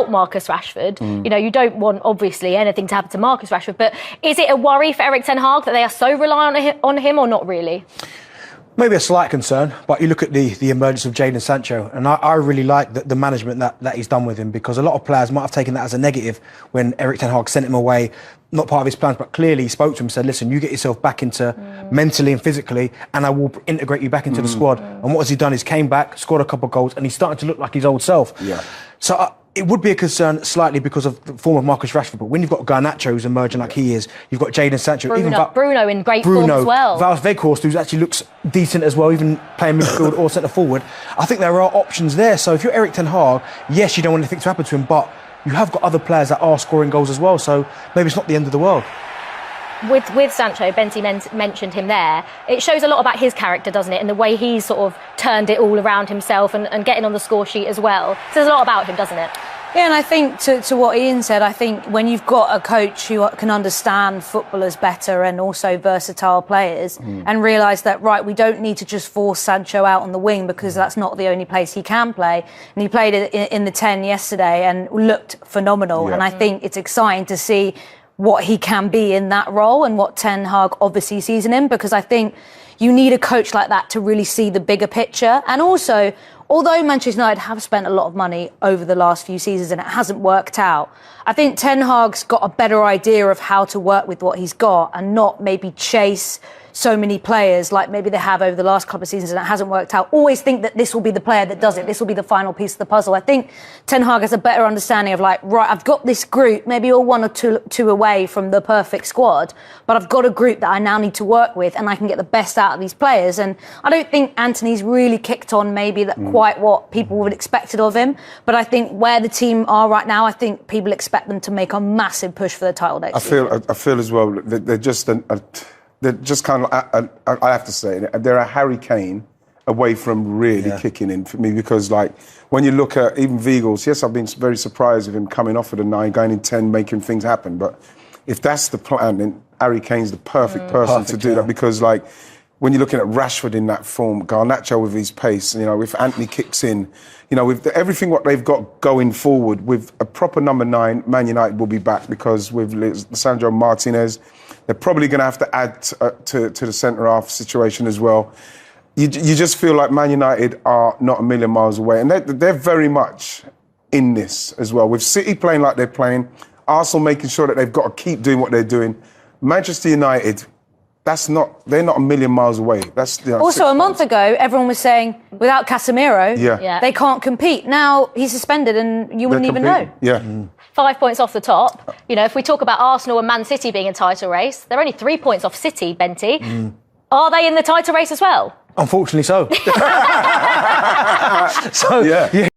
without Marcus Rashford. You know, you don't want, obviously, anything to happen to Marcus Rashford, but is it a worry for Erik ten Hag that they are so reliant on him or not really? Maybe a slight concern, but you look at the emergence of Jadon Sancho, and I really like the management that he's done with him, because a lot of players might have taken that as a negative when Erik ten Hag sent him away, not part of his plans, but clearly he spoke to him and said, listen, you get yourself back into mentally and physically, and I will integrate you back into the squad. And what has he done? He's came back, scored a couple of goals, and he's starting to look like his old self. Yeah. So it would be a concern slightly because of the form of Marcus Rashford, but when you've got Garnacho who's emerging like he is, you've got Jadon Sancho, Bruno in great form as well. Wout Weghorst, who actually looks decent as well, even playing midfield or centre forward. I think there are options there. So if you're Erik ten Hag, yes, you don't want anything to happen to him, but you have got other players that are scoring goals as well. So maybe it's not the end of the world. With Sancho, Benty mentioned him there. It shows a lot about his character, doesn't it? And the way he's sort of turned it all around himself and getting on the score sheet as well. So there's a lot about him, doesn't it? Yeah, and I think to what Ian said, I think when you've got a coach who can understand footballers better and also versatile players and realise that, right, we don't need to just force Sancho out on the wing because that's not the only place he can play. And he played in the 10 yesterday and looked phenomenal. Yeah. And I think it's exciting to see what he can be in that role and what Ten Hag obviously sees in him, because I think you need a coach like that to really see the bigger picture. And also, although Manchester United have spent a lot of money over the last few seasons and it hasn't worked out, I think Ten Hag's got a better idea of how to work with what he's got and not maybe chase so many players like maybe they have over the last couple of seasons and it hasn't worked out. Always think that this will be the player that does it. This will be the final piece of the puzzle. I think Ten Hag has a better understanding of like, right, I've got this group, maybe you're one or two away from the perfect squad, but I've got a group that I now need to work with and I can get the best out of these players. And I don't think Anthony's really kicked on maybe that quite what people would expected of him. But I think where the team are right now, I think people expect them to make a massive push for the title next season. I feel as well that they're just kind of, I have to say, they're a Harry Kane away from really kicking in for me, because like when you look at even Weghorst, yes, I've been very surprised with him coming off at a 9, going in 10, making things happen. But if that's the plan, then Harry Kane's the perfect person to do that, because like when you're looking at Rashford in that form, Garnacho with his pace, you know, if Anthony kicks in, you know, with everything what they've got going forward, with a proper number 9, Man United will be back, because with Lisandro Martinez, they're probably going to have to add to the centre-half situation as well. You just feel like Man United are not a million miles away. And they're very much in this as well. With City playing like they're playing, Arsenal making sure that they've got to keep doing what they're doing. Manchester United, they're not a million miles away. That's also a month ago, everyone was saying without Casemiro, they can't compete. Now he's suspended, and you wouldn't even know. Yeah. 5 points off the top. You know, if we talk about Arsenal and Man City being in title race, they're only 3 points off City. Benty, are they in the title race as well? Unfortunately, so. So yeah,